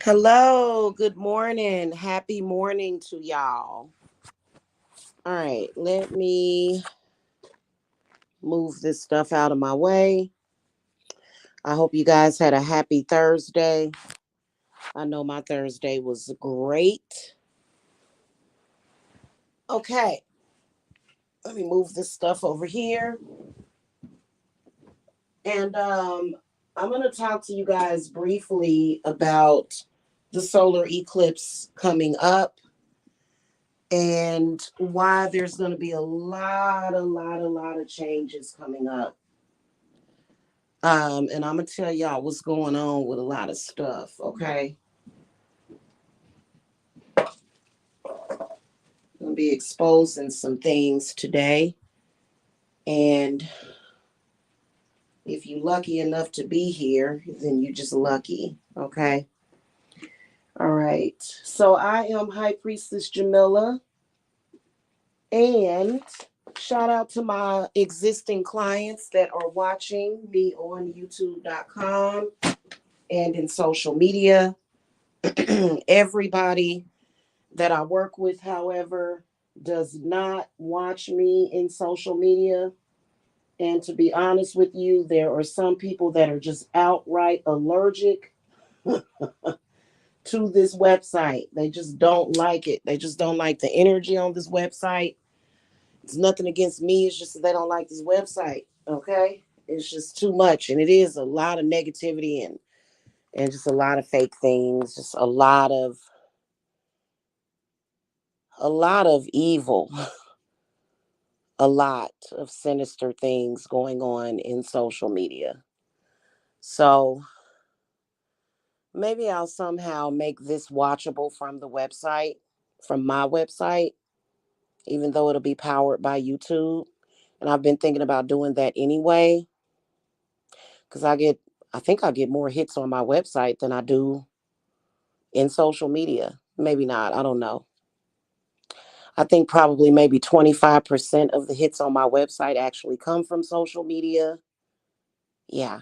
Hello, good morning. Happy morning to y'all. All right, let me move this stuff out of my way. I hope you guys had a happy Thursday. I know my Thursday was great. Okay, let me move this stuff over here. And I'm going to talk to you guys briefly about the solar eclipse coming up and why there's going to be a lot of changes coming up. And I'm gonna tell y'all what's going on with a lot of stuff, okay? I'm gonna be exposing some things today. And if you're lucky enough to be here, then you're just lucky, okay? All right. So I am High Priestess Jamila, and shout out to my existing clients that are watching me on youtube.com and in social media. Everybody that I work with, however, does not watch me in social media. And to be honest with you, there are some people that are just outright allergic to this website. They just don't like it. They just don't like the energy on this website. It's nothing against me. It's just that they don't like this website. Okay. It's just too much. And it is a lot of negativity and just a lot of fake things, just a lot of evil. A lot of sinister things going on in social media. So maybe I'll somehow make this watchable from the website, from my website, even though it'll be powered by YouTube. And I've been thinking about doing that anyway, because I think I get more hits on my website than I do in social media. Maybe not. I don't know. I think probably maybe 25% of the hits on my website actually come from social media. Yeah.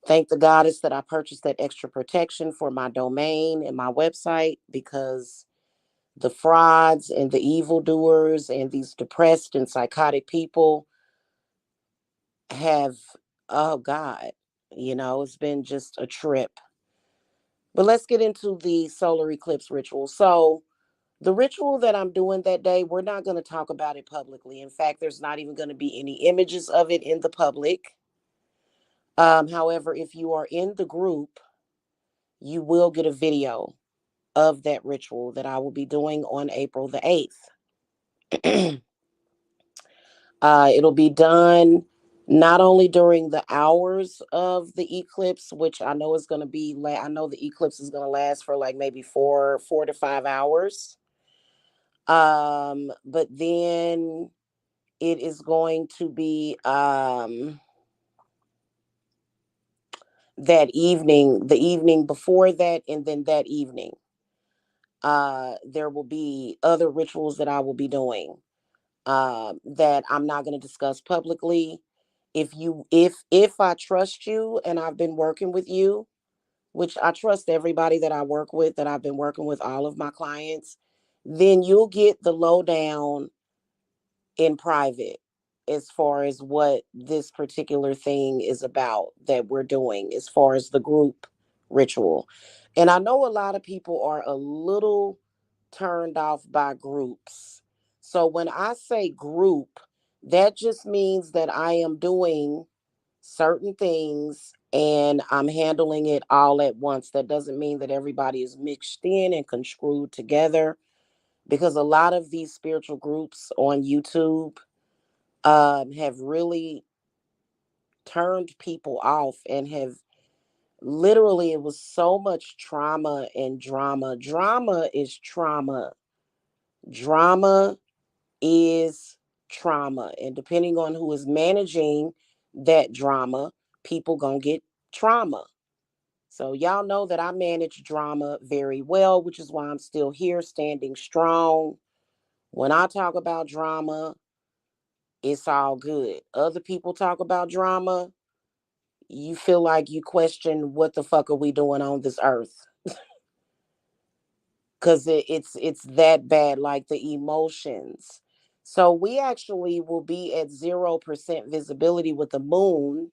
Thank the goddess that I purchased that extra protection for my domain and my website, because the frauds and the evildoers and these depressed and psychotic people have, oh God, it's been just a trip. But let's get into the solar eclipse ritual. So, the ritual that I'm doing that day, we're not going to talk about it publicly. In fact, there's not even going to be any images of it in the public. However, if you are in the group, you will get a video of that ritual that I will be doing on April the 8th. It'll be done not only during the hours of the eclipse, which I know is going to be, I know the eclipse is going to last for like maybe 4 to 5 hours. But then it is going to be that evening, the evening before that, and then that evening. There will be other rituals that I will be doing that I'm not going to discuss publicly. If I trust you and I've been working with you, which I trust everybody that I work with, that I've been working with all of my clients, then you'll get the lowdown in private as far as what this particular thing is about that we're doing as far as the group ritual. And I know a lot of people are a little turned off by groups. So when I say group, that just means that I am doing certain things and I'm handling it all at once. That doesn't mean that everybody is mixed in and construed together, because a lot of these spiritual groups on YouTube have really turned people off and have literally, it was so much trauma and drama. Drama is trauma. Drama is trauma. And depending on who is managing that drama, people gonna get trauma. So y'all know that I manage drama very well, which is why I'm still here standing strong. When I talk about drama, it's all good. Other people talk about drama, you feel like you question what the fuck are we doing on this earth, because it's that bad, like the emotions. So we actually will be at 0% visibility with the moon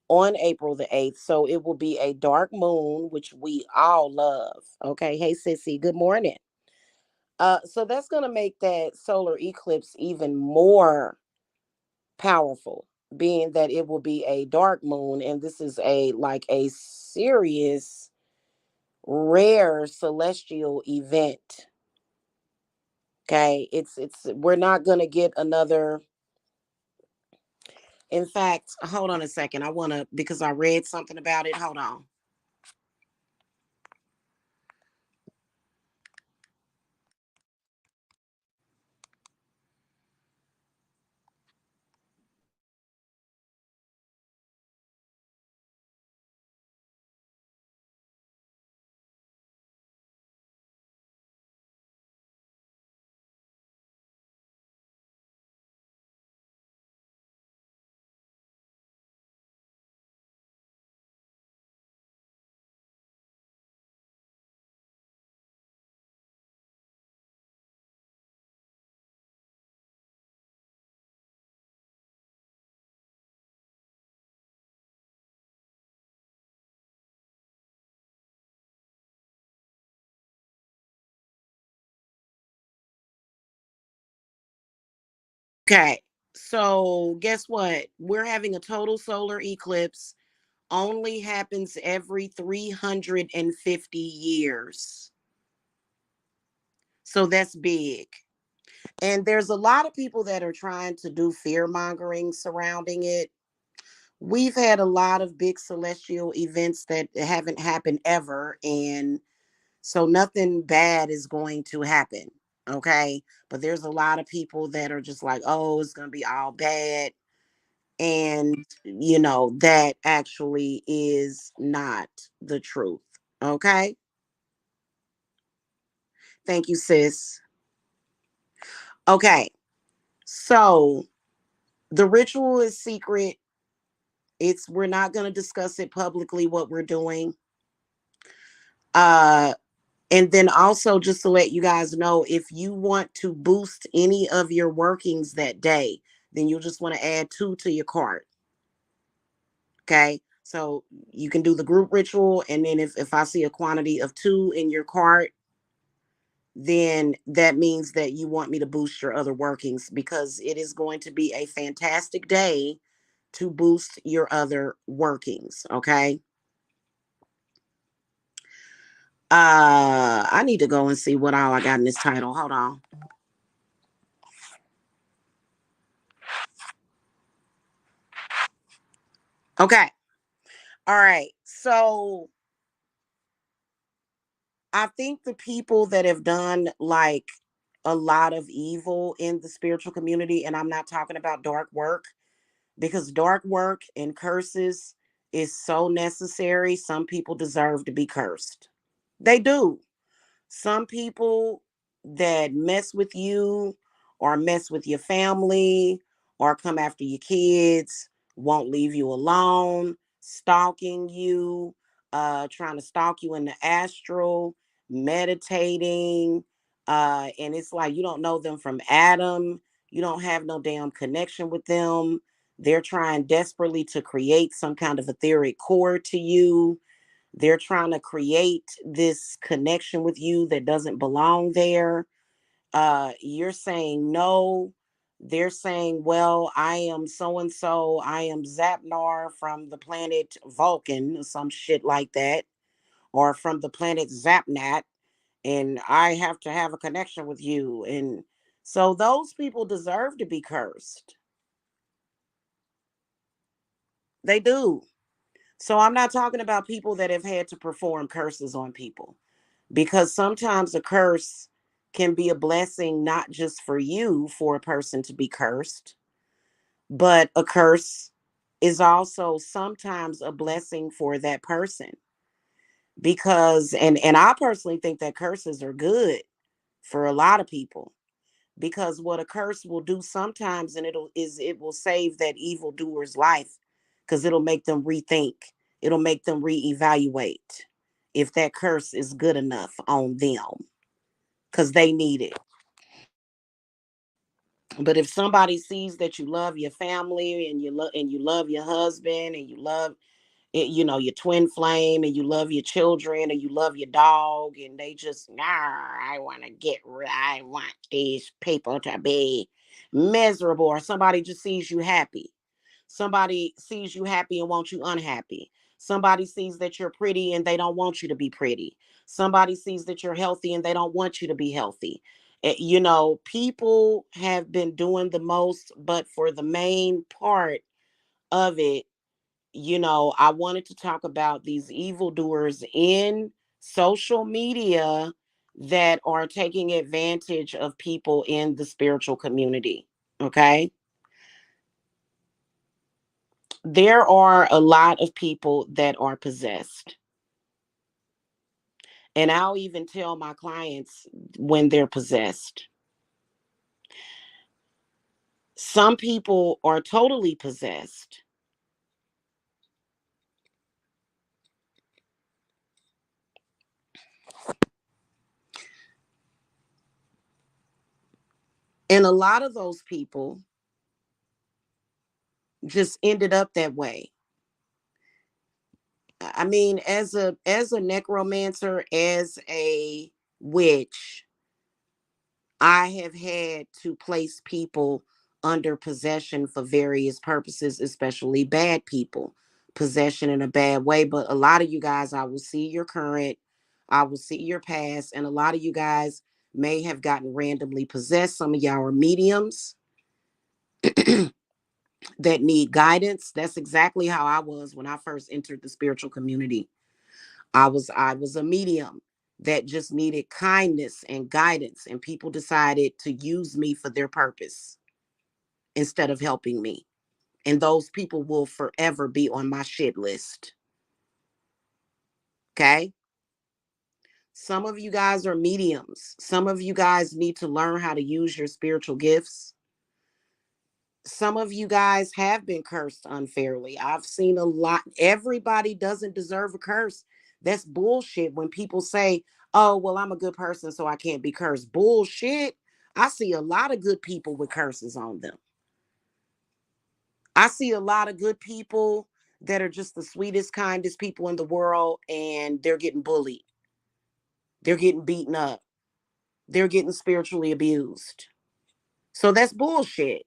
on April the 8th. So it will be a dark moon, which we all love. Okay. Hey sissy, good morning. So that's gonna make that solar eclipse even more powerful, being that it will be a dark moon, and this is a like a serious, rare celestial event. Okay, it's we're not gonna get another. In fact, hold on a second. I wanna, because I read something about it. Hold on. Okay, so guess what? We're having a total solar eclipse. Only happens every 350 years. So that's big. And there's a lot of people that are trying to do fear mongering surrounding it. We've had a lot of big celestial events that haven't happened ever. And so nothing bad is going to happen. Okay. But there's a lot of people that are just like, oh, it's going to be all bad. And, that actually is not the truth. Okay. Thank you, sis. Okay. So the ritual is secret. We're not going to discuss it publicly what we're doing. Uh and then also, just to let you guys know, if you want to boost any of your workings that day, then you'll just want to add 2 to your cart. Okay? So you can do the group ritual, and then if I see a quantity of 2 in your cart, then that means that you want me to boost your other workings, because it is going to be a fantastic day to boost your other workings. Okay? I need to go and see what all I got in this title. Hold on. Okay. All right. So I think the people that have done like a lot of evil in the spiritual community, and I'm not talking about dark work, because dark work and curses is so necessary. Some people deserve to be cursed. They do. Some people that mess with you, or mess with your family, or come after your kids, won't leave you alone, stalking you, trying to stalk you in the astral, meditating, and it's like you don't know them from Adam. You don't have no damn connection with them. They're trying desperately to create some kind of etheric core to you. They're trying to create this connection with you that doesn't belong there. You're saying no. They're saying, well, I am so and so. I am Zapnar from the planet Vulcan, or some shit like that, or from the planet Zapnat, and I have to have a connection with you. And so those people deserve to be cursed. They do. So I'm not talking about people that have had to perform curses on people, because sometimes a curse can be a blessing, not just for you, for a person to be cursed, but a curse is also sometimes a blessing for that person. Because and I personally think that curses are good for a lot of people, because what a curse will do sometimes, and it will save that evil doer's life because it'll make them rethink. It'll make them reevaluate if that curse is good enough on them because they need it. But if somebody sees that you love your family and you love your husband and you love it, your twin flame, and you love your children and you love your dog, and they just, nah, I want these people to be miserable, or somebody just sees you happy. Somebody sees you happy and wants you unhappy. Somebody sees that you're pretty and they don't want you to be pretty. Somebody sees that you're healthy and they don't want you to be healthy. People have been doing the most, but for the main part of it, I wanted to talk about these evildoers in social media that are taking advantage of people in the spiritual community. Okay. There are a lot of people that are possessed. And I'll even tell my clients when they're possessed. Some people are totally possessed. And a lot of those people just ended up that way. I mean, as a necromancer, as a witch, I have had to place people under possession for various purposes, especially bad people. Possession in a bad way. But a lot of you guys, I will see your current, I will see your past, and a lot of you guys may have gotten randomly possessed. Some of y'all are mediums that need guidance. That's exactly how I was when I first entered the spiritual community. I was a medium that just needed kindness and guidance, and people decided to use me for their purpose instead of helping me. And those people will forever be on my shit list. Okay? Some of you guys are mediums. Some of you guys need to learn how to use your spiritual gifts. Some of you guys have been cursed unfairly. I've seen a lot. Everybody doesn't deserve a curse. That's bullshit when people say, oh, well, I'm a good person, so I can't be cursed. Bullshit. I see a lot of good people with curses on them. I see a lot of good people that are just the sweetest, kindest people in the world, and they're getting bullied. They're getting beaten up. They're getting spiritually abused. So that's bullshit.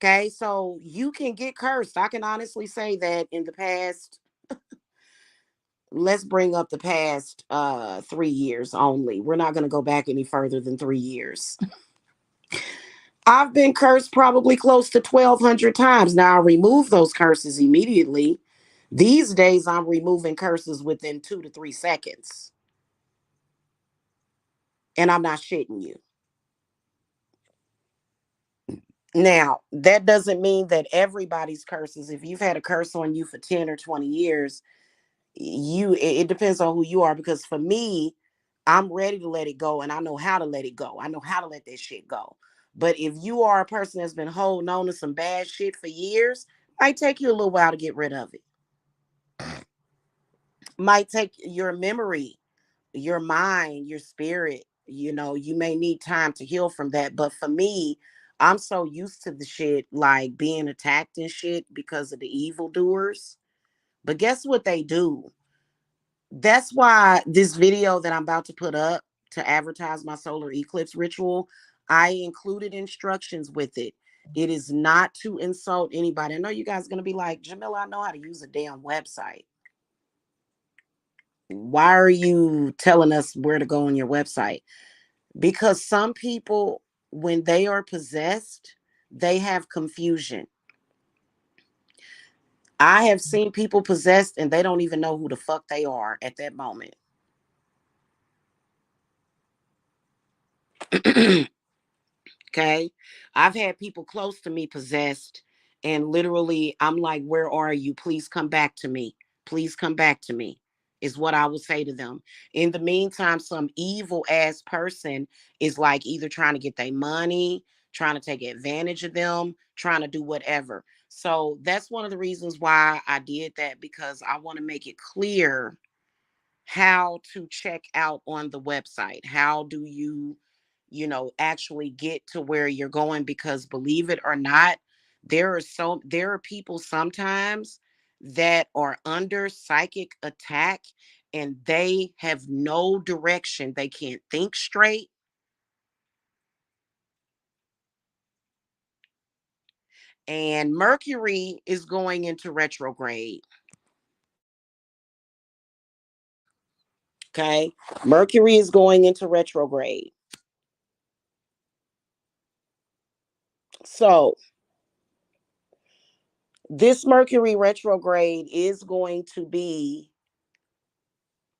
Okay, so you can get cursed. I can honestly say that in the past, let's bring up the past 3 years only. We're not going to go back any further than 3 years. I've been cursed probably close to 1,200 times. Now, I remove those curses immediately. These days, I'm removing curses within 2 to 3 seconds. And I'm not shitting you. Now, that doesn't mean that everybody's curses, if you've had a curse on you for 10 or 20 years, it depends on who you are, because for me, I'm ready to let it go and I know how to let it go. I know how to let that shit go. But if you are a person that's been holding on to some bad shit for years, might take you a little while to get rid of it. Might take your memory, your mind, your spirit, you may need time to heal from that. But for me, I'm so used to the shit, like being attacked and shit because of the evildoers. But guess what they do? That's why this video that I'm about to put up to advertise my solar eclipse ritual, I included instructions with it. It is not to insult anybody. I know you guys are going to be like, Jamila, I know how to use a damn website. Why are you telling us where to go on your website? Because some people, when they are possessed, they have confusion. I have seen people possessed and they don't even know who the fuck they are at that moment. Okay. I've had people close to me possessed, and literally, I'm like, where are you? Please come back to me. Please come back to me, is what I would say to them. In the meantime, some evil ass person is like either trying to get their money, trying to take advantage of them, trying to do whatever. So that's one of the reasons why I did that, because I want to make it clear how to check out on the website. How do you, actually get to where you're going? Because believe it or not, there are people sometimes that are under psychic attack and they have no direction. They can't think straight. And Mercury is going into retrograde. Okay. Mercury is going into retrograde. So this Mercury retrograde is going to be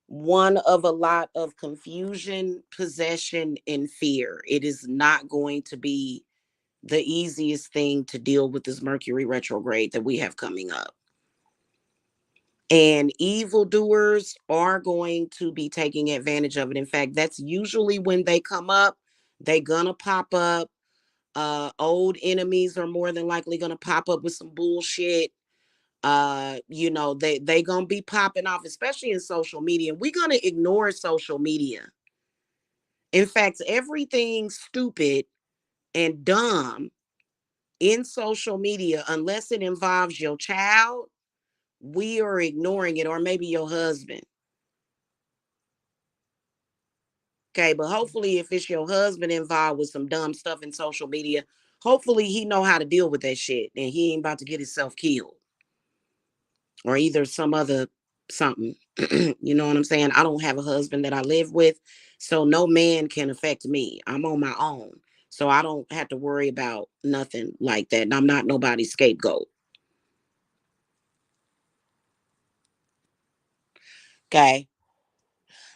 one of a lot of confusion, possession, and fear. It is not going to be the easiest thing to deal with this Mercury retrograde that we have coming up. And evildoers are going to be taking advantage of it. In fact, that's usually when they come up, they're gonna pop up. Old enemies are more than likely gonna pop up with some bullshit. They gonna be popping off, especially in social media. We're gonna ignore social media. In fact, everything stupid and dumb in social media, unless it involves your child, we are ignoring it, or maybe your husband. Okay, but hopefully if it's your husband involved with some dumb stuff in social media, hopefully he know how to deal with that shit and he ain't about to get himself killed or either some other something. You know what I'm saying? I don't have a husband that I live with, so no man can affect me. I'm on my own. So I don't have to worry about nothing like that. And I'm not nobody's scapegoat. Okay.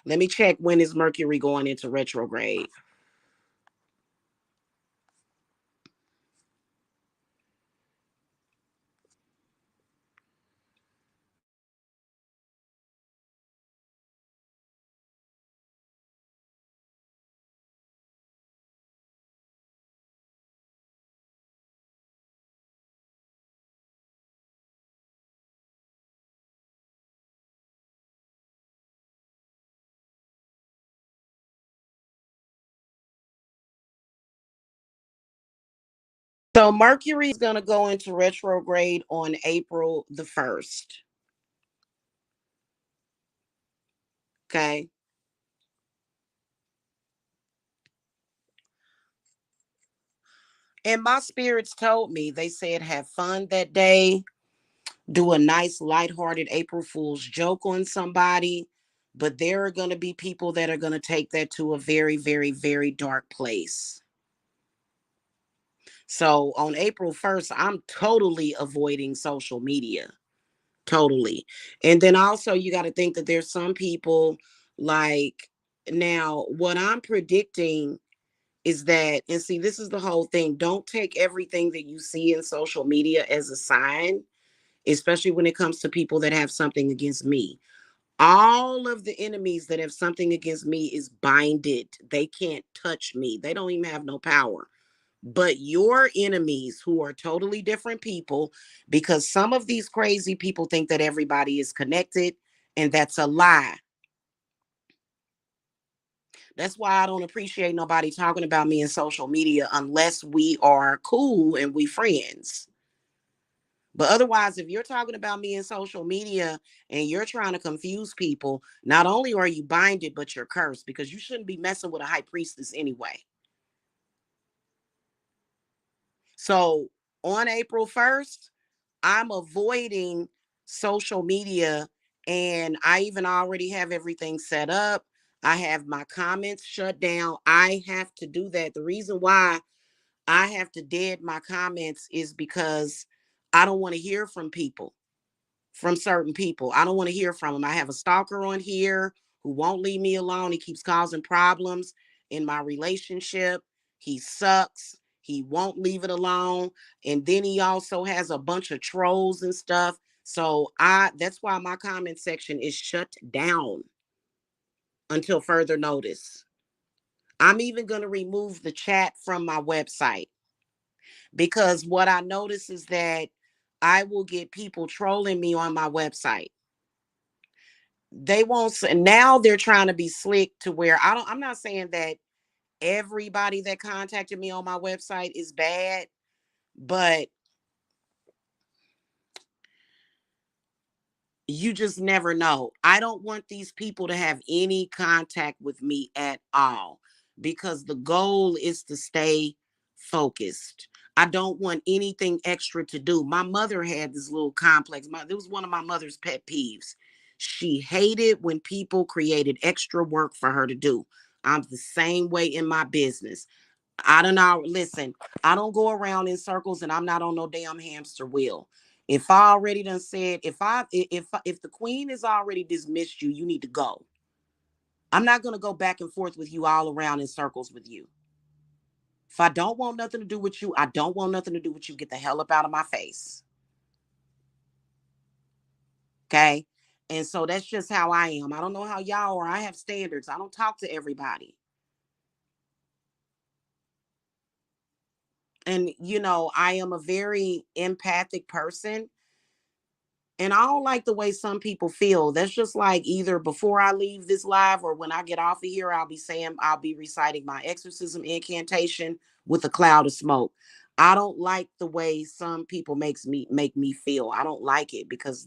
Let me check when is Mercury going into retrograde. So Mercury is going to go into retrograde on April the 1st. Okay. And my spirits told me, they said, have fun that day, do a nice, lighthearted April Fool's joke on somebody. But there are going to be people that are going to take that to a very, very, very dark place. So on April 1st, I'm totally avoiding social media. Totally. And then also, you got to think that there's some people like, now, what I'm predicting is that, and see, this is the whole thing. Don't take everything that you see in social media as a sign, especially when it comes to people that have something against me. All of the enemies that have something against me is binded. They can't touch me. They don't even have no power. But your enemies, who are totally different people, because some of these crazy people think that everybody is connected, and that's a lie. That's why I don't appreciate nobody talking about me in social media unless we are cool and we friends. But otherwise, if you're talking about me in social media and you're trying to confuse people, not only are you binded, but you're cursed, because you shouldn't be messing with a high priestess anyway. So on April 1st, I'm avoiding social media, and I even already have everything set up. I have my comments shut down. I have to do that. The reason why I have to dead my comments is because I don't want to hear from people, from certain people. I don't want to hear from them. I have a stalker on here who won't leave me alone. He keeps causing problems in my relationship. He sucks. He won't leave it alone. And then he also has a bunch of trolls and stuff. So that's why my comment section is shut down until further notice. I'm even going to remove the chat from my website. Because what I notice is that I will get people trolling me on my website. They won't, now they're trying to be slick to where I'm not saying that everybody that contacted me on my website is bad, but you just never know. I don't want these people to have any contact with me at all because the goal is to stay focused. I don't want anything extra to do. My mother had this little complex. It was one of my mother's pet peeves. She hated when people created extra work for her to do. I'm the same way in my business. I don't know. Listen, I don't go around in circles and I'm not on no damn hamster wheel. If I already done said, if the queen has already dismissed you, you need to go. I'm not gonna go back and forth with you all around in circles with you. If I don't want nothing to do with you, I don't want nothing to do with you. Get the hell up out of my face. Okay. And so that's just how I am. I don't know how y'all are. I have standards. I don't talk to everybody. And I am a very empathic person. And I don't like the way some people feel. That's just like either before I leave this live or when I get off of here, I'll be reciting my exorcism incantation with a cloud of smoke. I don't like the way some people make me feel. I don't like it because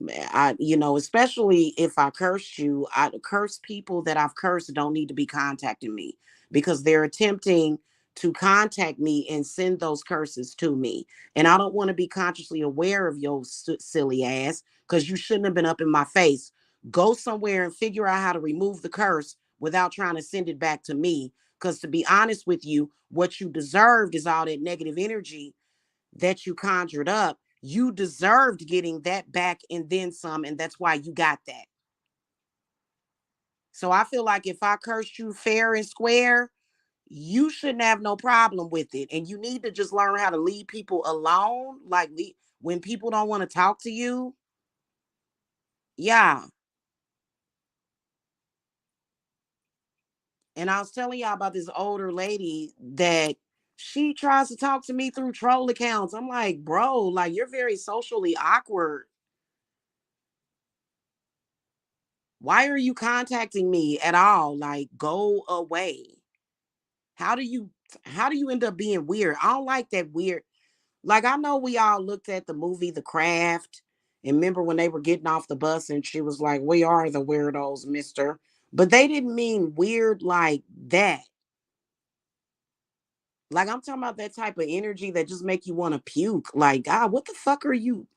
especially if I cursed you, I curse people that I've cursed don't need to be contacting me because they're attempting to contact me and send those curses to me. And I don't want to be consciously aware of your silly ass because you shouldn't have been up in my face. Go somewhere and figure out how to remove the curse without trying to send it back to me. Because to be honest with you, what you deserved is all that negative energy that you conjured up. You deserved getting that back and then some, and that's why you got that. So I feel like if I cursed you fair and square, you shouldn't have no problem with it. And you need to just learn how to leave people alone. Like when people don't want to talk to you. Yeah. And I was telling y'all about this older lady that she tries to talk to me through troll accounts. I'm like, bro, like you're very socially awkward. Why are you contacting me at all? Like, go away. How do you how do you end up being weird? I don't like that weird. Like, I know we all looked at the movie The Craft and remember when they were getting off the bus and she was like, "We are the weirdos, mister." But they didn't mean weird like that. Like, I'm talking about that type of energy that just make you want to puke. Like, God, what the fuck are you?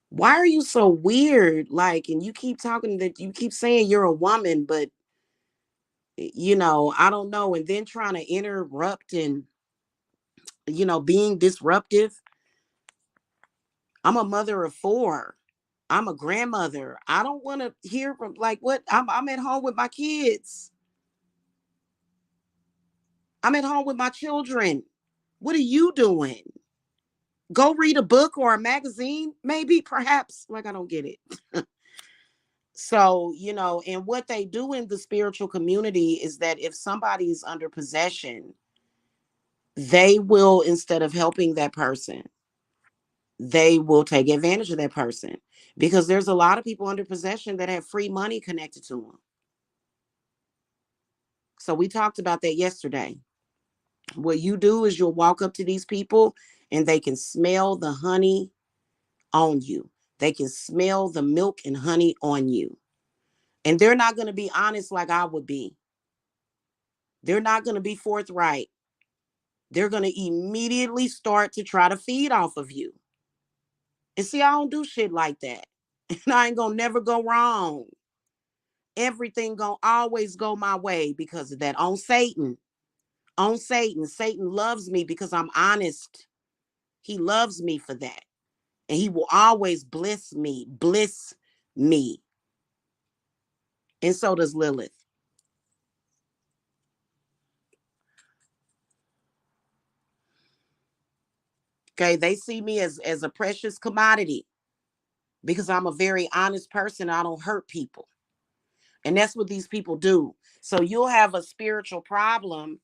Why are you so weird? Like, and you keep talking that you keep saying you're a woman, but I don't know. And then trying to interrupt and, being disruptive. I'm a mother of four. I'm a grandmother. I don't want to hear from like what I'm at home with my kids. I'm at home with my children. What are you doing? Go read a book or a magazine, maybe, perhaps. Like, I don't get it. So, and what they do in the spiritual community is that if somebody is under possession, they will, instead of helping that person, they will take advantage of that person because there's a lot of people under possession that have free money connected to them. So we talked about that yesterday. What you do is you'll walk up to these people and they can smell the honey on you. They can smell the milk and honey on you. And they're not going to be honest like I would be. They're not going to be forthright. They're going to immediately start to try to feed off of you. And see, I don't do shit like that. And I ain't going to never go wrong. Everything going to always go my way because of that. On Satan. On Satan. Satan loves me because I'm honest. He loves me for that. And he will always bless me. Bliss me. And so does Lilith. Okay, they see me as a precious commodity because I'm a very honest person. I don't hurt people. And that's what these people do. So you'll have a spiritual problem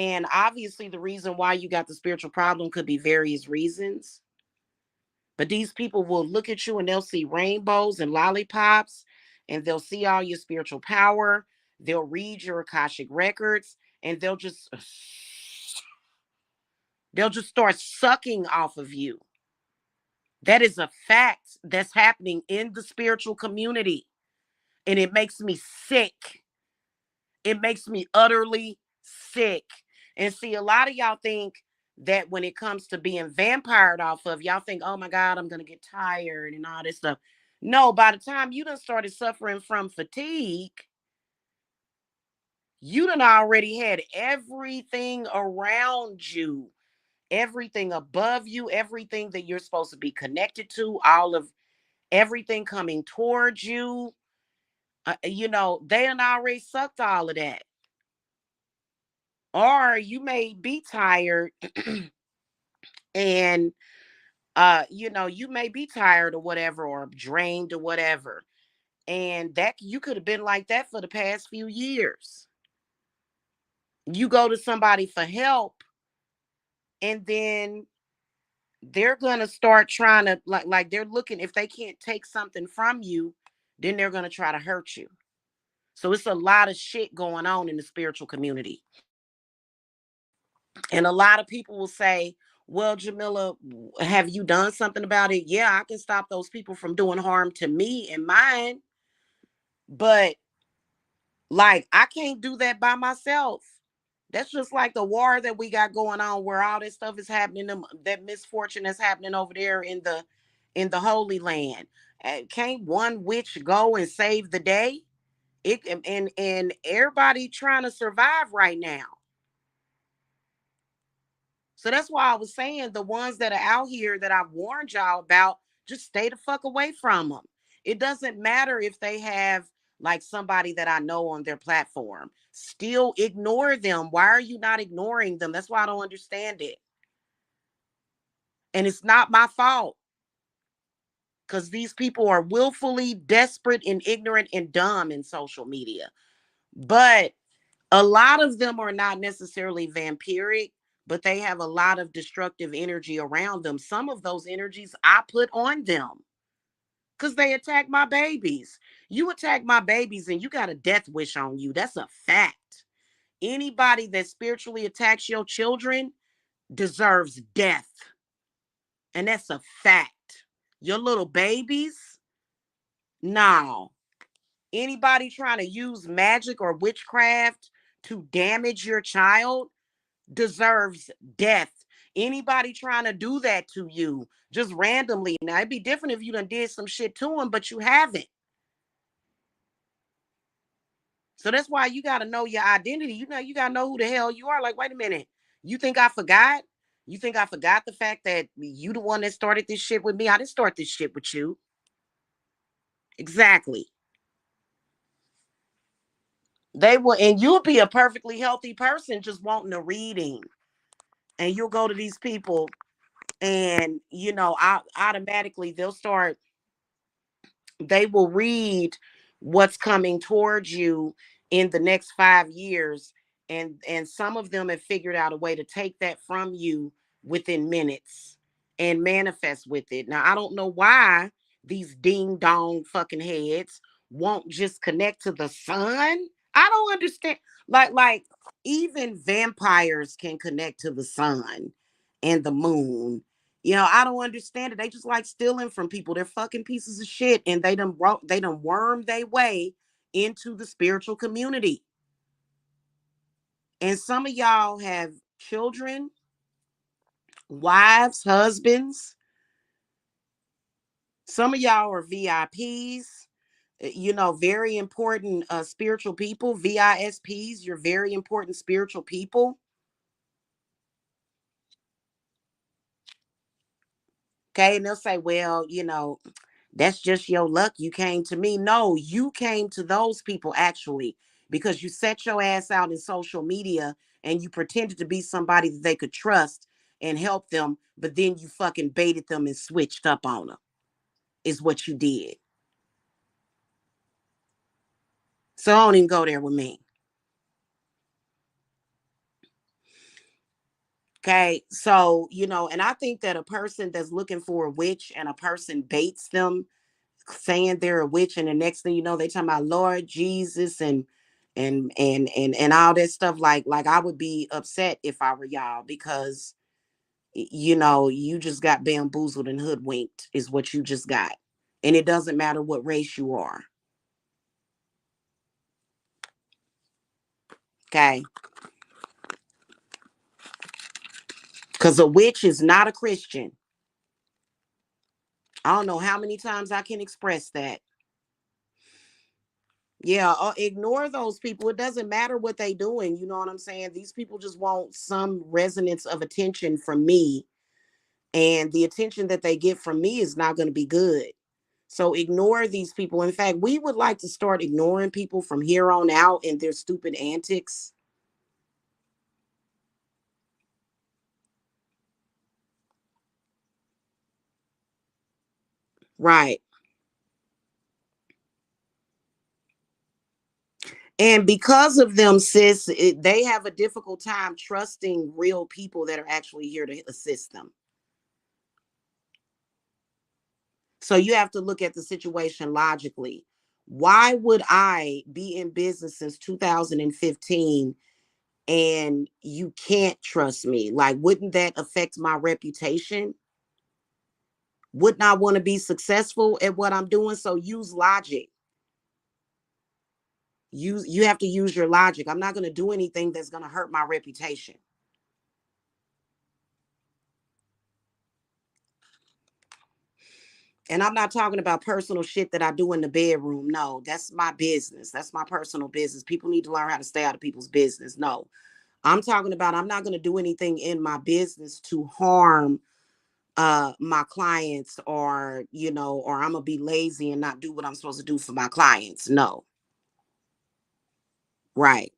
And obviously, the reason why you got the spiritual problem could be various reasons. But these people will look at you and they'll see rainbows and lollipops, and they'll see all your spiritual power. They'll read your Akashic records, and they'll just start sucking off of you. That is a fact that's happening in the spiritual community. And it makes me sick. It makes me utterly sick. And see, a lot of y'all think that when it comes to being vampired off of, y'all think, oh my God, I'm going to get tired and all this stuff. No, by the time you done started suffering from fatigue, you done already had everything around you, everything above you, everything that you're supposed to be connected to, all of everything coming towards you. They done already sucked all of that. Or you may be tired and you may be tired or whatever, or drained or whatever. And that you could have been like that for the past few years. You go to somebody for help, and then they're gonna start trying to like they're looking, if they can't take something from you, then they're gonna try to hurt you. So it's a lot of shit going on in the spiritual community. And a lot of people will say, well, Jamila, have you done something about it? Yeah, I can stop those people from doing harm to me and mine. But like, I can't do that by myself. That's just like the war that we got going on, where all this stuff is happening, that misfortune that's happening over there in the Holy Land. Can't one witch go and save the day? And everybody trying to survive right now. So that's why I was saying, the ones that are out here that I've warned y'all about, just stay the fuck away from them. It doesn't matter if they have like somebody that I know on their platform. Still ignore them. Why are you not ignoring them? That's why I don't understand it. And it's not my fault, because these people are willfully desperate and ignorant and dumb in social media. But a lot of them are not necessarily vampiric, but they have a lot of destructive energy around them. Some of those energies I put on them because they attack my babies. You attack my babies and you got a death wish on you. That's a fact. Anybody that spiritually attacks your children deserves death. And that's a fact. Your little babies, no. Anybody trying to use magic or witchcraft to damage your child deserves death. Anybody trying to do that to you just randomly. Now, it'd be different if you done did some shit to them, but you haven't. So that's why you got to know your identity. You got to know who the hell you are. Like, wait a minute. You think I forgot? You think I forgot the fact that you the one that started this shit with me? I didn't start this shit with you. Exactly. They will, and you'll be a perfectly healthy person just wanting a reading. And you'll go to these people, and automatically they will read what's coming towards you in the next 5 years, and some of them have figured out a way to take that from you within minutes and manifest with it. Now, I don't know why these ding dong fucking heads won't just connect to the sun. I don't understand. Like even vampires can connect to the sun and the moon. I don't understand it. They just like stealing from people. They're fucking pieces of shit, and they done worm their way into the spiritual community. And some of y'all have children, wives, husbands. Some of y'all are VIPs. Very important spiritual people. VISPs. You're very important spiritual people. Okay, and they'll say, well, that's just your luck. You came to me. No, you came to those people actually, because you set your ass out in social media and you pretended to be somebody that they could trust and help them, but then you fucking baited them and switched up on them, is what you did. So don't even go there with me. Okay. So, and I think that a person that's looking for a witch and a person baits them saying they're a witch, and the next thing you know, they talking about Lord Jesus and all that stuff. Like I would be upset if I were y'all, because you just got bamboozled and hoodwinked is what you just got. And it doesn't matter what race you are. Okay. Because a witch is not a Christian. I don't know how many times I can express that. Yeah, ignore those people. It doesn't matter what they doing. You know what I'm saying? These people just want some resonance of attention from me. And the attention that they get from me is not going to be good. So ignore these people. In fact, we would like to start ignoring people from here on out and their stupid antics. Right. And because of them, sis, they have a difficult time trusting real people that are actually here to assist them. So you have to look at the situation logically. Why would I be in business since 2015 and you can't trust me? Like, wouldn't that affect my reputation? Wouldn't I want to be successful at what I'm doing? So use logic. You have to use your logic. I'm not going to do anything that's going to hurt my reputation. And I'm not talking about personal shit that I do in the bedroom. No, that's my business. That's my personal business. People need to learn how to stay out of people's business. No, I'm talking about I'm not going to do anything in my business to harm my clients, or or I'm gonna be lazy and not do what I'm supposed to do for my clients. No. Right.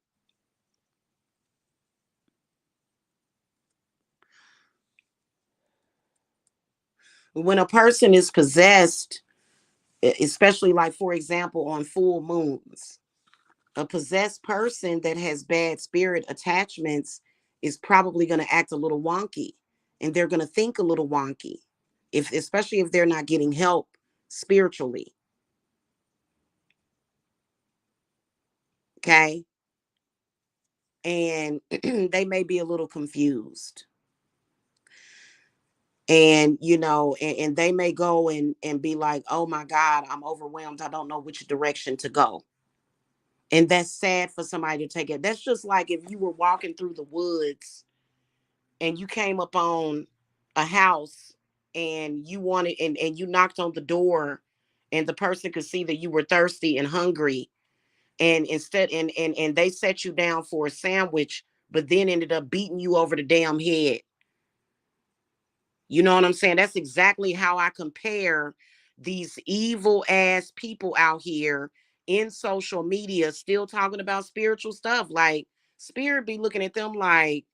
When a person is possessed, especially like for example on full moons, a possessed person that has bad spirit attachments is probably going to act a little wonky, and they're going to think a little wonky, if especially if they're not getting help spiritually. Okay. And they may be a little confused, and and they may go and be like, oh my God, I'm overwhelmed, I don't know which direction to go. And that's sad for somebody to take it. That's just like if you were walking through the woods and you came up on a house and you wanted and you knocked on the door, and the person could see that you were thirsty and hungry, and instead and they set you down for a sandwich, but then ended up beating you over the damn head. You know what I'm saying? That's exactly how I compare these evil ass people out here in social media still talking about spiritual stuff. Like, spirit be looking at them like,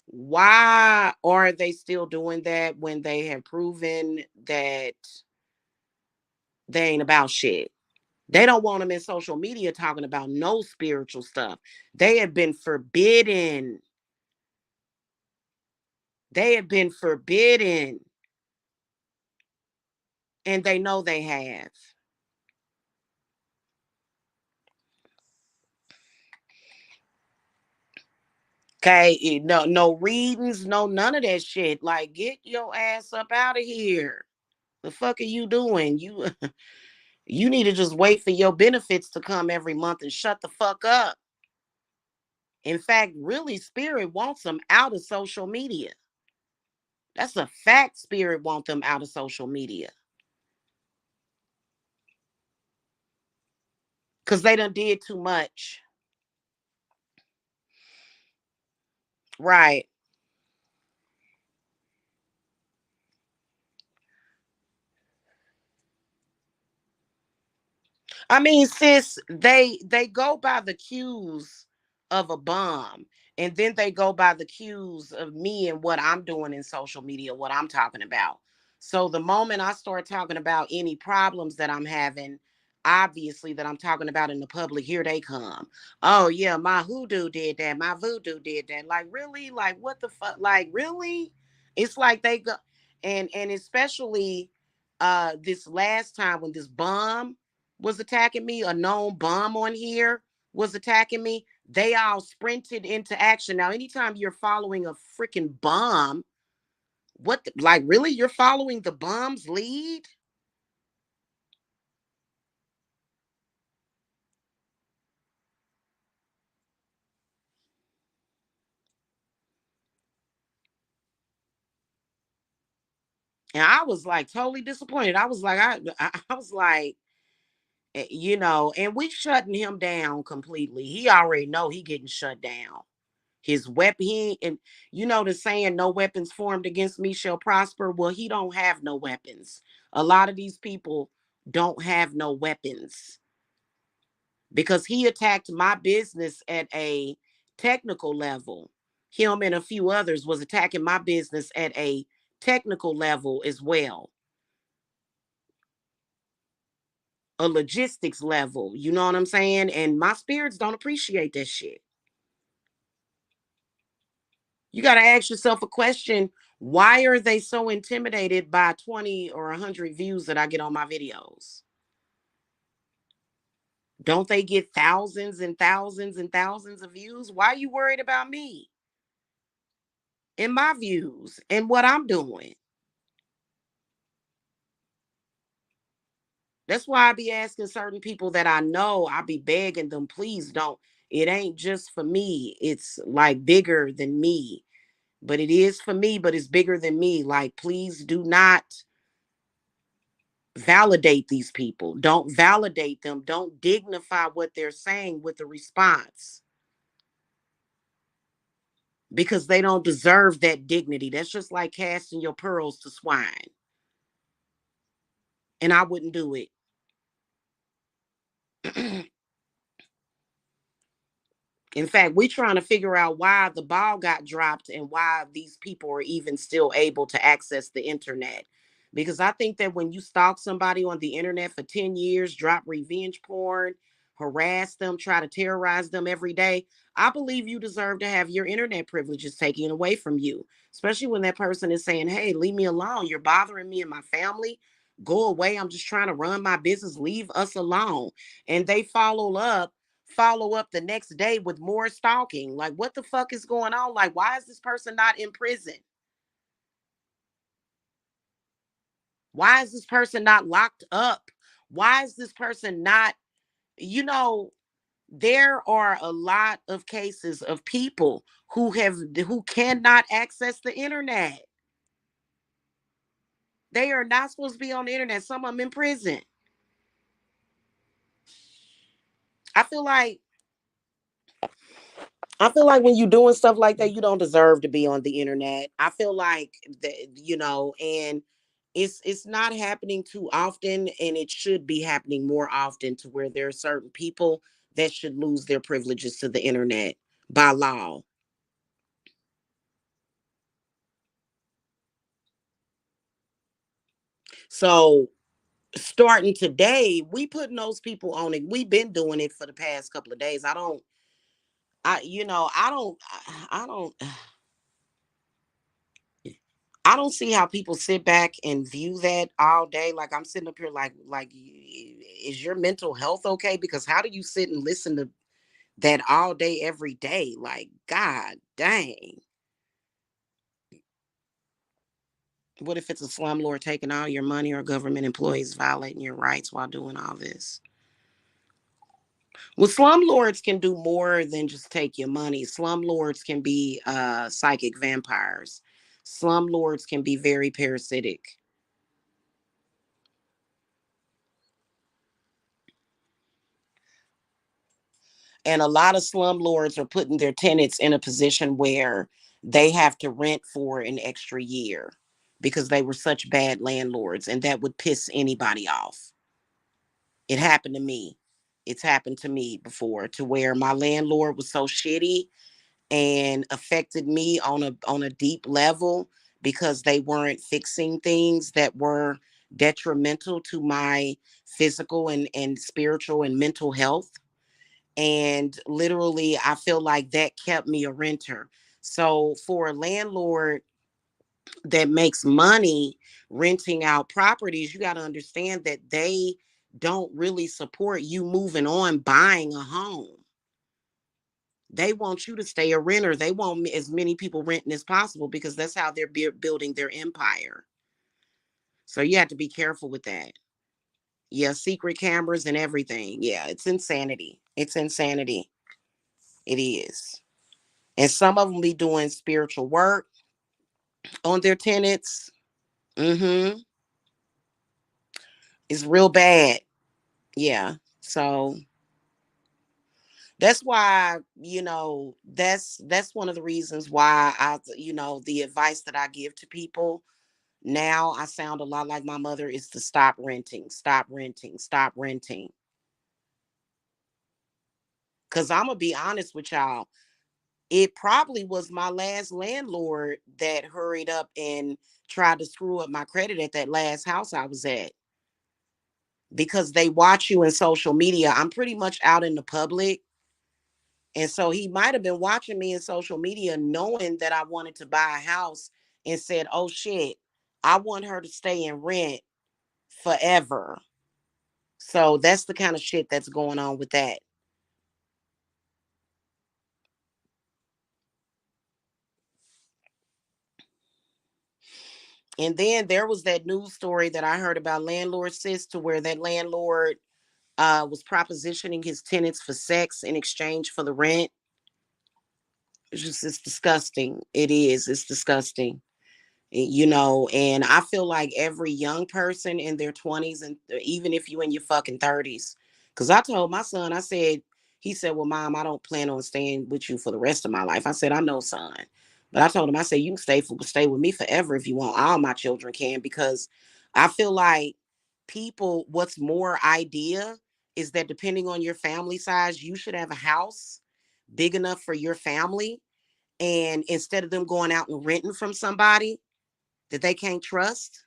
why are they still doing that when they have proven that they ain't about shit? They don't want them in social media talking about no spiritual stuff. They have been forbidden. They have been forbidden. And they know they have. Okay, no readings, no none of that shit. Like, get your ass up out of here. The fuck are you doing? You you need to just wait for your benefits to come every month and shut the fuck up. In fact, really, spirit wants them out of social media. That's a fact. Spirit want them out of social media because they done did too much. Right. I mean, sis, they go by the cues of a bomb, and then they go by the cues of me and what I'm doing in social media, what I'm talking about. So the moment I start talking about any problems that I'm having, obviously that I'm talking about in the public, here they come. Oh yeah, my hoodoo did that. My voodoo did that. Like really? Like what the fuck? Like really? It's like they go and especially this last time when this bomb was attacking me, a known bomb on here was attacking me, they all sprinted into action. Now, anytime you're following a freaking bomb, like really you're following the bomb's lead? And I was like totally disappointed. I was like, I was like, you know, and we shutting him down completely. He already know he getting shut down. His weapon, and you know the saying, "No weapons formed against me shall prosper." Well, he don't have no weapons. A lot of these people don't have no weapons because he attacked my business at a technical level. Him and a few others was attacking my business at a technical level as well, a logistics level. You know what I'm saying? And my spirits don't appreciate that shit. You got to ask yourself a question. Why are they so intimidated by 20 or 100 views that I get on my videos? Don't they get thousands and thousands and thousands of views? Why are you worried about me and my views and what I'm doing? That's why I be asking certain people that I know, I be begging them, please don't. It ain't just for me. It's like bigger than me. But it is for me, but it's bigger than me. Like, please do not validate these people. Don't validate them. Don't dignify what they're saying with a response because they don't deserve that dignity. That's just like casting your pearls to swine. And I wouldn't do it. In fact, we're trying to figure out why the ball got dropped and why these people are even still able to access the internet. Because I think that when you stalk somebody on the internet for 10 years, drop revenge porn, harass them, try to terrorize them every day, I believe you deserve to have your internet privileges taken away from you. Especially when that person is saying, hey, leave me alone. You're bothering me and my family. Go away. I'm just trying to run my business. Leave us alone. And they follow up the next day with more stalking. Like, what the fuck is going on? Like, why is this person not in prison? Why is this person not locked up? Why is this person not, you know, there are a lot of cases of people who cannot access the internet. They are not supposed to be on the internet. Some of them in prison. I feel like I feel like when you're doing stuff like that, you don't deserve to be on the internet. I feel like that, and it's not happening too often, and it should be happening more often to where there are certain people that should lose their privileges to the internet by law. So starting today, we putting those people on it. We've been doing it for the past couple of days. I don't I don't see how people sit back and view that all day. Like I'm sitting up here is your mental health okay? Because how do you sit and listen to that all day, every day? Like, God dang. What if it's a slumlord taking all your money or government employees violating your rights while doing all this? Well, slumlords can do more than just take your money. Slumlords can be psychic vampires. Slumlords can be very parasitic. And a lot of slumlords are putting their tenants in a position where they have to rent for an extra year because they were such bad landlords, and that would piss anybody off. It happened to me. It's happened to me before to where my landlord was so shitty and affected me on a deep level because they weren't fixing things that were detrimental to my physical and spiritual and mental health. And literally, I feel like that kept me a renter. So for a landlord that makes money renting out properties, you got to understand that they don't really support you moving on buying a home. They want you to stay a renter. They want as many people renting as possible because that's how they're building their empire. So you have to be careful with that. Yeah, secret cameras and everything. Yeah, it's insanity. It's insanity. It is. And some of them be doing spiritual work on their tenants. Mm-hmm. It's real bad. Yeah. So that's why, that's one of the reasons why the advice that I give to people now, I sound a lot like my mother, is to stop renting, stop renting, stop renting. Cause I'm gonna be honest with y'all. It probably was my last landlord that hurried up and tried to screw up my credit at that last house I was at. Because they watch you in social media. I'm pretty much out in the public. And so he might have been watching me in social media, knowing that I wanted to buy a house, and said, oh shit, I want her to stay in rent forever. So that's the kind of shit that's going on with that. And then there was that news story that I heard about landlord sis, to where that landlord was propositioning his tenants for sex in exchange for the rent. It's disgusting. It is. It's disgusting. And I feel like every young person in their 20s, and even if you in your fucking 30s, because I told my son, he said, well, mom, I don't plan on staying with you for the rest of my life. I said, I know, son. But I told him, I said, you can stay with me forever if you want. All my children can, because I feel like what's more idea is that depending on your family size, you should have a house big enough for your family. And instead of them going out and renting from somebody that they can't trust,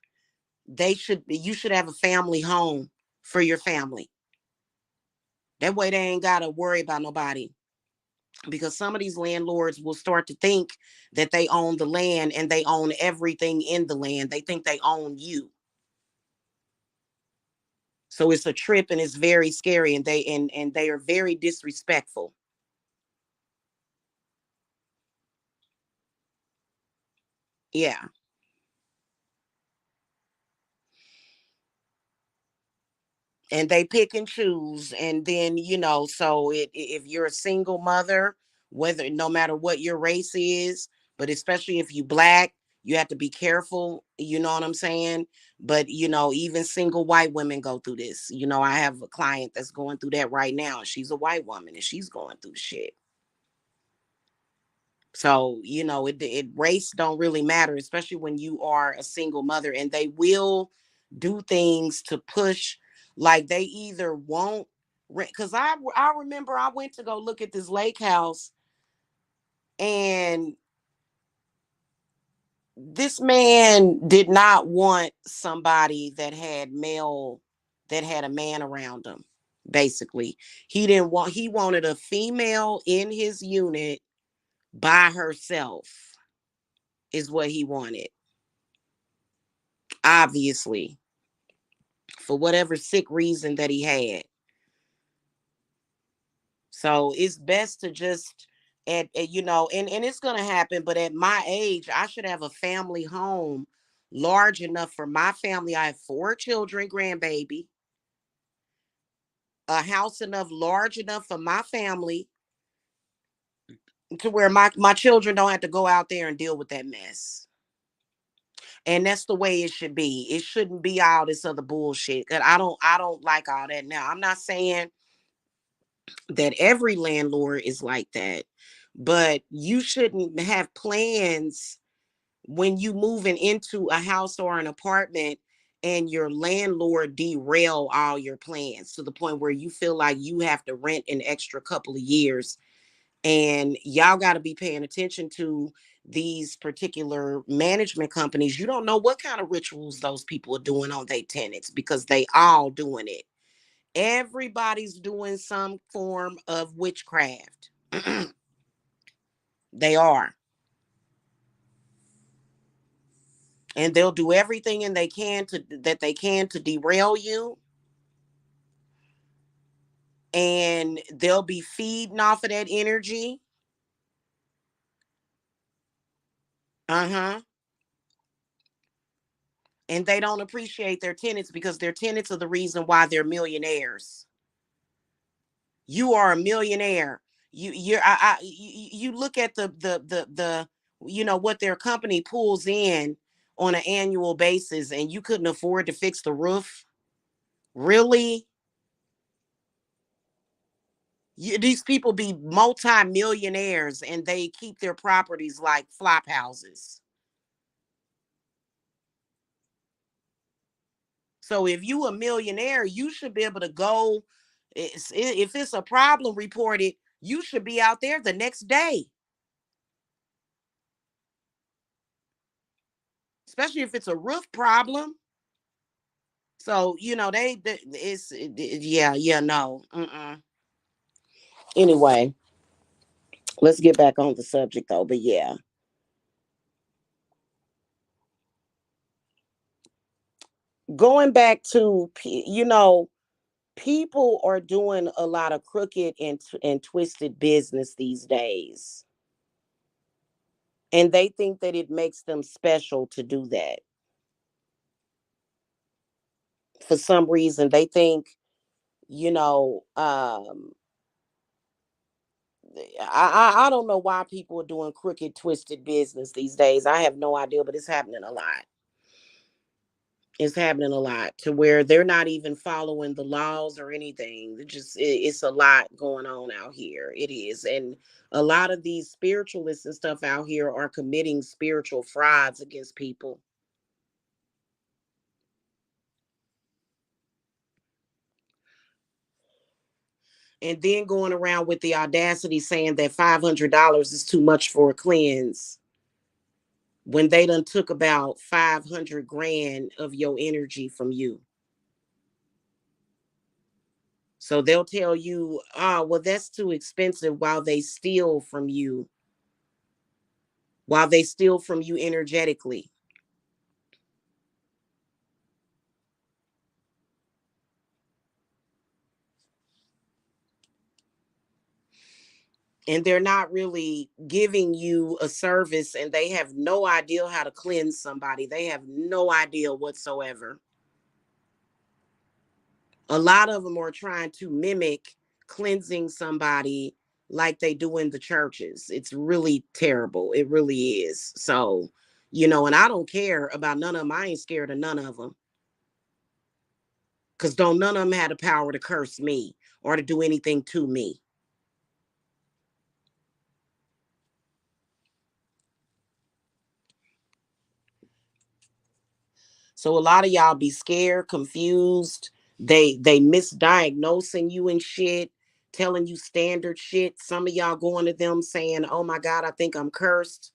you should have a family home for your family. That way they ain't gotta worry about nobody. Because some of these landlords will start to think that they own the land and they own everything in the land. They think they own you. So it's a trip, and it's very scary, and they are very disrespectful. Yeah. And they pick and choose. And then, so if you're a single mother, whether no matter what your race is, but especially if you black, you have to be careful, you know what I'm saying? But even single white women go through this. I have a client that's going through that right now. She's a white woman and she's going through shit. So, it race don't really matter, especially when you are a single mother, and they will do things to push, like they either won't rent. Because I remember I went to go look at this lake house, and this man did not want somebody that had a man around him. Basically, he wanted a female in his unit by herself, is what he wanted, obviously, for whatever sick reason that he had. So it's best to just and it's gonna happen, but at my age, I should have a family home large enough for my family. I have 4 children, grandbaby, a house enough large enough for my family, to where my children don't have to go out there and deal with that mess. And that's the way it should be. It shouldn't be all this other bullshit. And I don't like all that. Now, I'm not saying that every landlord is like that, but you shouldn't have plans when you moving into a house or an apartment, and your landlord derail all your plans to the point where you feel like you have to rent an extra couple of years. And y'all got to be paying attention to these particular management companies, you don't know what kind of rituals those people are doing on their tenants, because they all doing it. Everybody's doing some form of witchcraft. They are. And they'll do everything and they can to that they can to derail you. And they'll be feeding off of that energy. Uh-huh. And they don't appreciate their tenants, because their tenants are the reason why they're millionaires. You are a millionaire. You look at the what their company pulls in on an annual basis, and you couldn't afford to fix the roof. Really? These people be multi-millionaires and they keep their properties like flop houses. So if you a millionaire, you should be able to go. If it's a problem reported, you should be out there the next day, especially if it's a roof problem. So yeah, no. Anyway, let's get back on the subject though. But yeah, going back to people are doing a lot of crooked and twisted business these days, and they think that it makes them special to do that. For some reason, they think, you know, I don't know why people are doing crooked, twisted business these days. I have no idea, but it's happening a lot. It's happening a lot to where they're not even following the laws or anything. It's a lot going on out here. It is. And a lot of these spiritualists and stuff out here are committing spiritual frauds against people. And then going around with the audacity saying that $500 is too much for a cleanse, when they done took about 500 grand of your energy from you. So they'll tell you, oh, well, that's too expensive, while they steal from you energetically. And they're not really giving you a service, and they have no idea how to cleanse somebody. They have no idea whatsoever. A lot of them are trying to mimic cleansing somebody like they do in the churches. It's really terrible. It really is. So, and I don't care about none of them. I ain't scared of none of them, because don't none of them have the power to curse me or to do anything to me. So a lot of y'all be scared, confused. They misdiagnosing you and shit, telling you standard shit. Some of y'all going to them saying, "Oh my God, I think I'm cursed."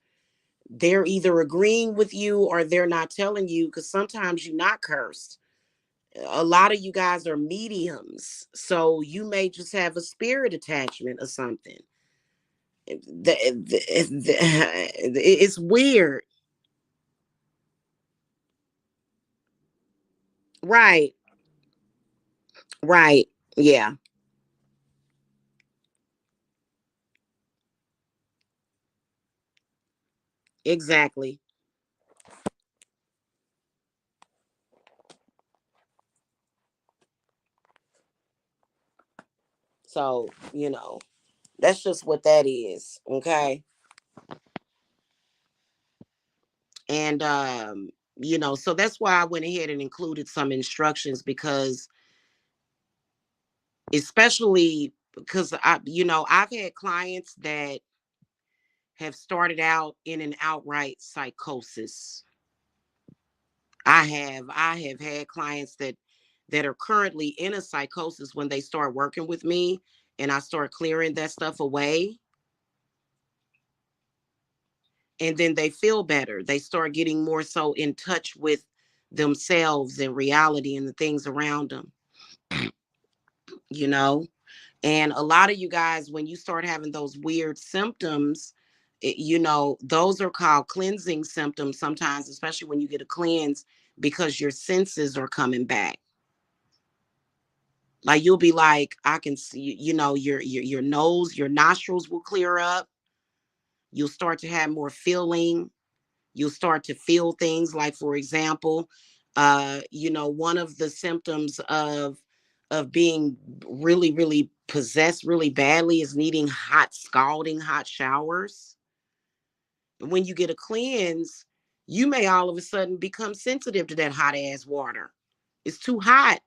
They're either agreeing with you or they're not telling you, because sometimes you're not cursed. A lot of you guys are mediums, so you may just have a spirit attachment or something. It's weird. Right, right. Yeah, exactly. So, that's just what that is. Okay. And so that's why I went ahead and included some instructions, because especially because I've had clients that have started out in an outright psychosis. I have had clients that are currently in a psychosis when they start working with me, and I start clearing that stuff away. and then they feel better. They start getting more so in touch with themselves and reality and the things around them, you know. And a lot of you guys, when you start having those weird symptoms, those are called cleansing symptoms sometimes, especially when you get a cleanse, because your senses are coming back. Like you'll be like, I can see, your nose, your nostrils will clear up. You'll start to have more feeling. You'll start to feel things like, for example, one of the symptoms of being really, really possessed really badly is needing hot, scalding hot showers. When you get a cleanse, you may all of a sudden become sensitive to that hot ass water. It's too hot.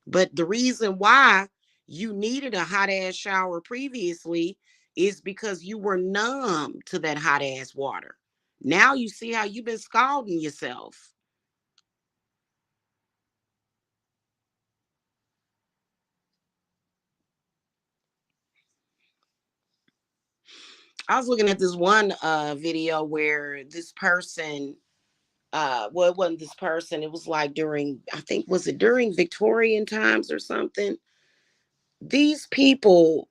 But the reason why you needed a hot ass shower previously is because you were numb to that hot ass water. Now you see how you've been scalding yourself. I was looking at this one video where this person, well, it wasn't this person, it was like during, I think, was it during Victorian times or something? These people,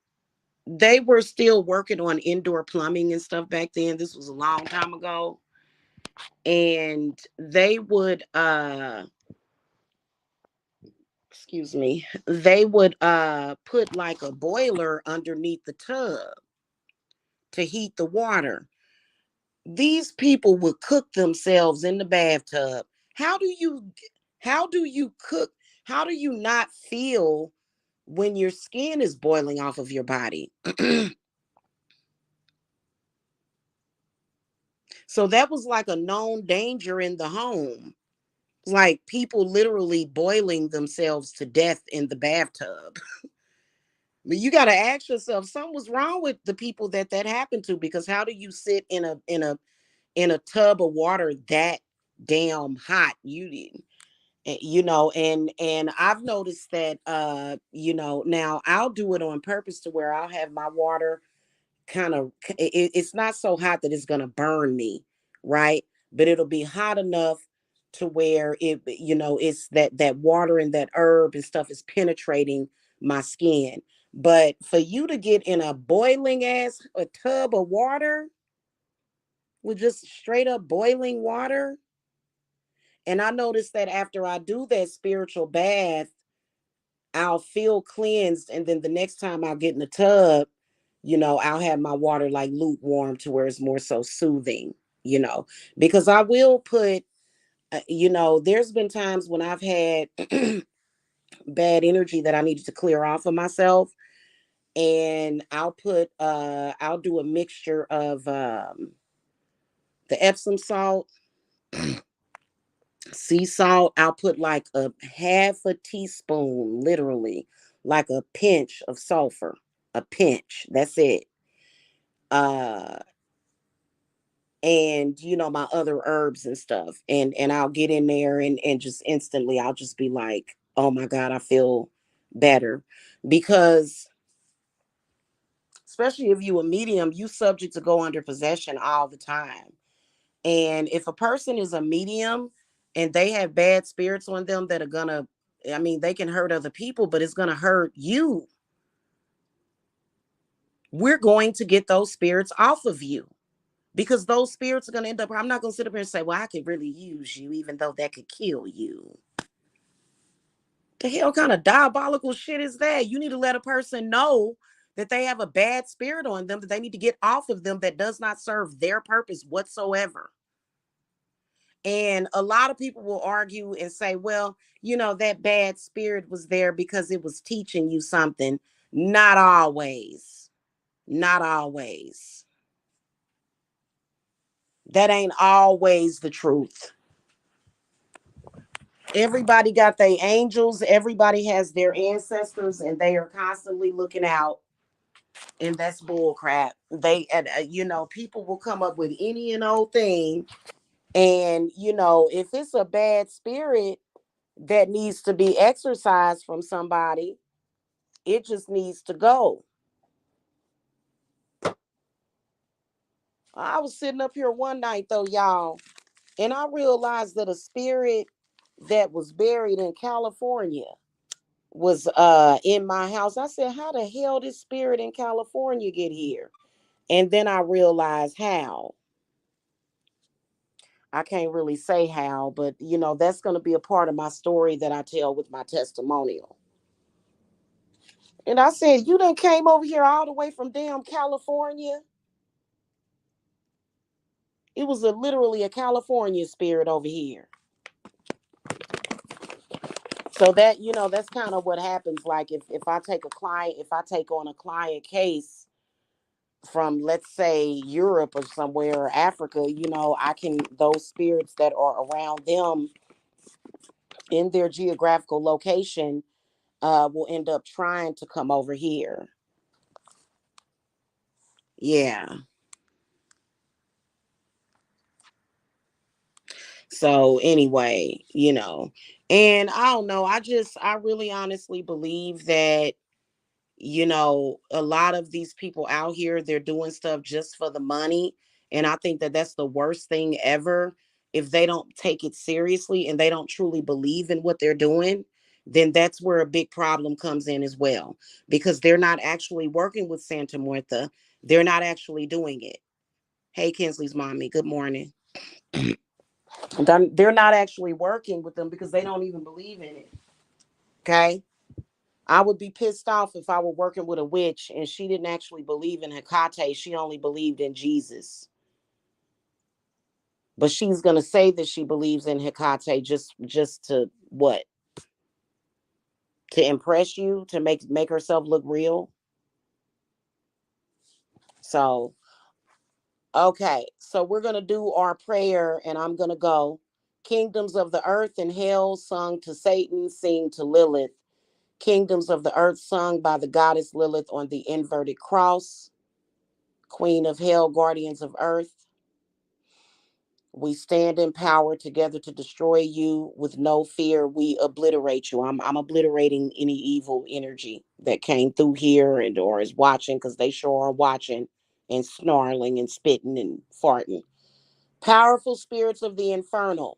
they were still working on indoor plumbing and stuff back then. This was a long time ago. And they would excuse me, they would put like a boiler underneath the tub to heat the water. These people would cook themselves in the bathtub. How do you how do you cook? How do you not feel when your skin is boiling off of your body? So that was like a known danger in the home. Like people literally boiling themselves to death in the bathtub. But you got to ask yourself, something was wrong with the people that happened to, because how do you sit in a tub of water that damn hot? And I've noticed that now I'll do it on purpose to where I'll have my water kind of, it's not so hot that it's going to burn me, right? But it'll be hot enough to where it's that water and that herb and stuff is penetrating my skin. But for you to get in a boiling ass a tub of water with just straight up boiling water, and I noticed that after I do that spiritual bath, I'll feel cleansed, and then the next time I'll get in the tub, I'll have my water like lukewarm to where it's more so soothing, because I will put, there's been times when I've had bad energy that I needed to clear off of myself, and I'll do a mixture of the Epsom salt, sea salt. I'll put like a half a teaspoon, literally, like a pinch of sulfur, a pinch. That's it. Uh, and my other herbs and stuff, and I'll get in there, and just instantly I'll just be like, oh my God, I feel better. Because especially if you a medium, you subject to go under possession all the time. And if a person is a medium and they have bad spirits on them that are gonna, I mean, they can hurt other people, but it's gonna hurt you. We're going to get those spirits off of you, because those spirits are going to end up. I'm not going to sit up here and say, well, I could really use you, even though that could kill you. The hell kind of diabolical shit is that? You need to let a person know that they have a bad spirit on them, that they need to get off of them, that does not serve their purpose whatsoever. And a lot of people will argue and say, well, that bad spirit was there because it was teaching you something. Not always. Not always. That ain't always the truth. Everybody got their angels, everybody has their ancestors, and they are constantly looking out. And that's bull crap. People will come up with any and old thing. And if it's a bad spirit that needs to be exorcised from somebody, it just needs to go. I was sitting up here one night though, y'all, and I realized that a spirit that was buried in California was in my house. I said, how the hell did spirit in California get here? And then I realized how. I can't really say how, but that's going to be a part of my story that I tell with my testimonial. And I said, you done came over here all the way from damn California. It was literally a California spirit over here. So that's kind of what happens. Like if I take a client, if I take on a client case from, let's say, Europe or somewhere, or Africa, I can, those spirits that are around them in their geographical location will end up trying to come over here. Yeah. So anyway, and I don't know. I really honestly believe that, a lot of these people out here, they're doing stuff just for the money. And I think that that's the worst thing ever. If they don't take it seriously and they don't truly believe in what they're doing, then that's where a big problem comes in as well, because they're not actually working with Santa Muerta. They're not actually doing it. Hey, Kinsley's mommy, good morning. They're not actually working with them because they don't even believe in it. Okay. I would be pissed off if I were working with a witch and she didn't actually believe in Hecate. She only believed in Jesus. But she's gonna say that she believes in Hecate just to what? To impress you, to make herself look real. So okay, so we're gonna do our prayer and I'm gonna go. Kingdoms of the earth and hell sung to Satan, sing to Lilith. Kingdoms of the earth sung by the goddess Lilith on the inverted cross. Queen of hell, guardians of earth. We stand in power together to destroy you with no fear. We obliterate you. I'm obliterating any evil energy that came through here and or is watching, because they sure are watching and snarling and spitting and farting. Powerful spirits of the infernal,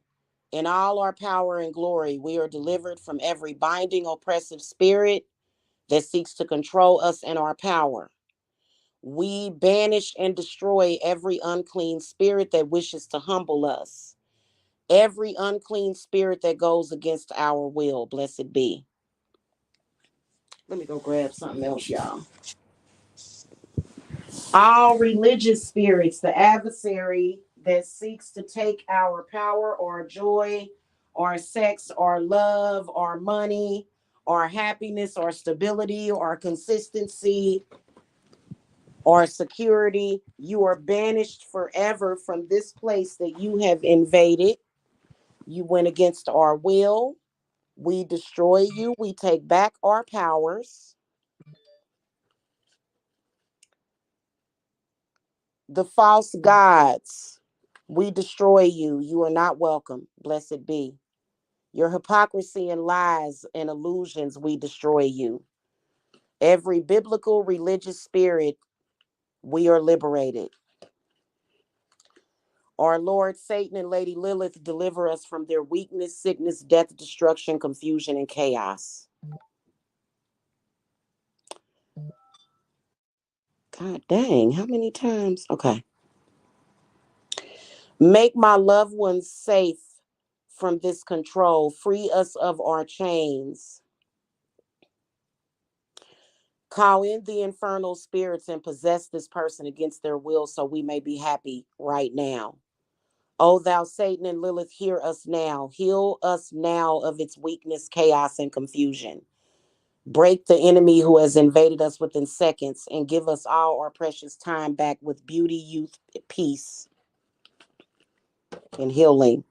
in all our power and glory, we are delivered from every binding, oppressive spirit that seeks to control us and our power. We banish and destroy every unclean spirit that wishes to humble us. Every unclean spirit that goes against our will, blessed be. Let me go grab something else, y'all. All religious spirits, the adversary that seeks to take our power or joy or sex or love or money or happiness or stability or consistency or security, you are banished forever from this place that you have invaded. You went against our will. We destroy you. We take back our powers. The false gods, we destroy you. You are not welcome. Blessed be. Your hypocrisy and lies and illusions, we destroy you. Every biblical religious spirit, we are liberated. Our Lord Satan and Lady Lilith, deliver us from their weakness, sickness, death, destruction, confusion, and chaos. God dang, how many times? Okay. Make my loved ones safe from this control. Free us of our chains. Call in the infernal spirits and possess this person against their will so we may be happy right now. O thou Satan and Lilith, hear us now. Heal us now of its weakness, chaos, and confusion. Break the enemy who has invaded us within seconds and give us all our precious time back with beauty, youth, peace, and healing.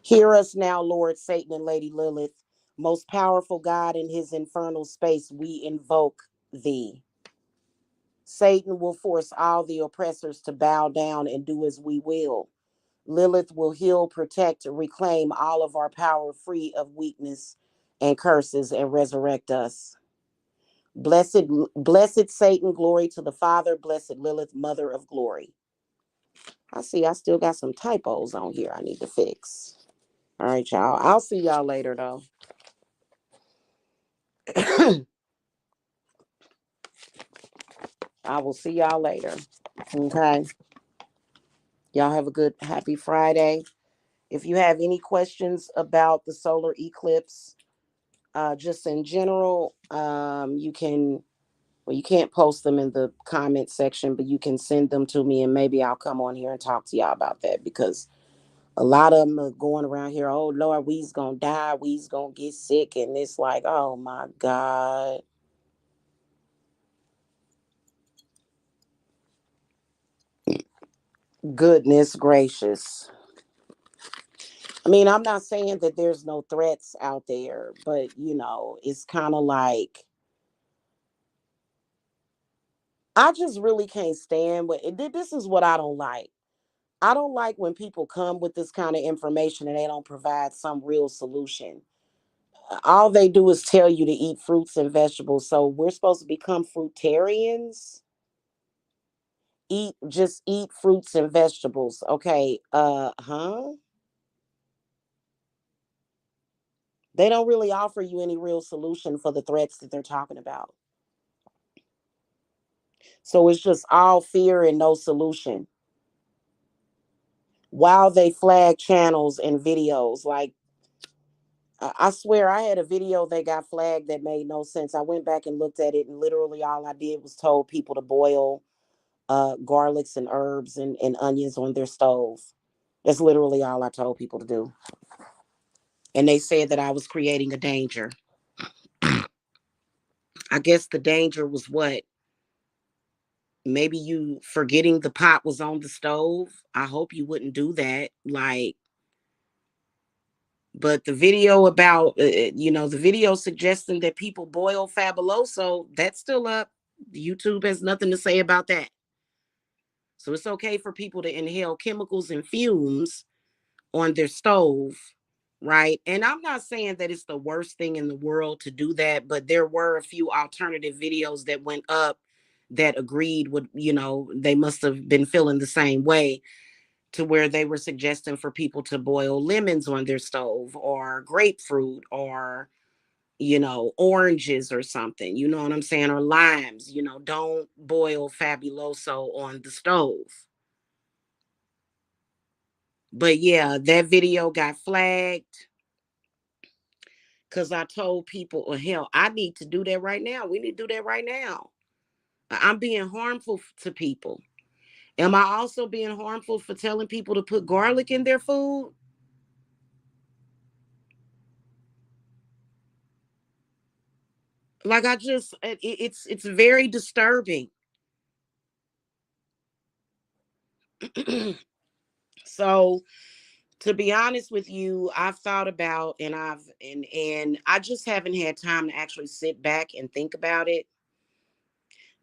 Hear us now, Lord Satan and Lady Lilith. Most powerful God in his infernal space, we invoke thee. Satan will force all the oppressors to bow down and do as we will. Lilith will heal, protect, reclaim all of our power free of weakness and curses and resurrect us. Blessed Satan, glory to the Father. Blessed Lilith, mother of glory. I see I still got some typos on here I need to fix. All right, y'all. I'll see y'all later, though. I will see y'all later. Okay. Y'all have a good, happy Friday. If you have any questions about the solar eclipse, just in general, you can, well, you can't post them in the comment section, but you can send them to me and maybe I'll come on here and talk to y'all about that because a lot of them are going around here. Oh, Lord, we's going to die. We's going to get sick. And it's like, oh my God. Goodness gracious. I mean, I'm not saying that there's no threats out there, but it's kind of like I just really can't stand what this is what I don't like. I don't like when people come with this kind of information and they don't provide some real solution. All they do is tell you to eat fruits and vegetables. So we're supposed to become fruitarians. Just eat fruits and vegetables. Okay. Huh? They don't really offer you any real solution for the threats that they're talking about. So it's just all fear and no solution. While they flag channels and videos, like I swear I had a video that got flagged that made no sense. I went back and looked at it, and literally all I did was told people to boil garlics and herbs and onions on their stove. That's literally all I told people to do. And they said that I was creating a danger. I guess the danger was what? Maybe you forgetting the pot was on the stove. I hope you wouldn't do that. Like, but the video about, the video suggesting that people boil Fabuloso, that's still up. YouTube has nothing to say about that. So it's okay for people to inhale chemicals and fumes on their stove, right? And I'm not saying that it's the worst thing in the world to do that, but there were a few alternative videos that went up that agreed with, they must have been feeling the same way to where they were suggesting for people to boil lemons on their stove or grapefruit or oranges or something, you know what I'm saying, or limes, don't boil Fabuloso on the stove. But yeah, that video got flagged because I told people, oh, hell, I need to do that right now. We need to do that right now. I'm being harmful to people. Am I also being harmful for telling people to put garlic in their food? Like it's very disturbing. So to be honest with you, I've thought about and I just haven't had time to actually sit back and think about it.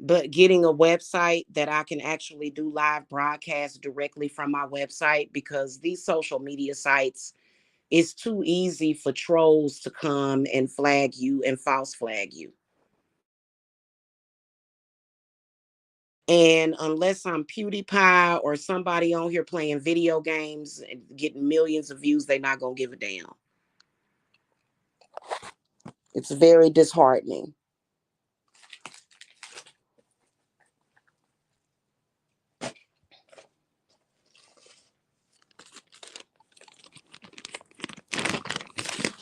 But getting a website that I can actually do live broadcasts directly from my website, because these social media sites, it's too easy for trolls to come and flag you and false flag you. And unless I'm PewDiePie or somebody on here playing video games and getting millions of views, they're not going to give a damn. It's very disheartening.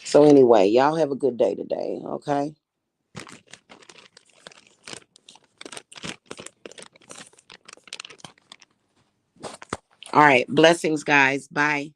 So anyway, y'all have a good day today, okay? All right, blessings, guys. Bye.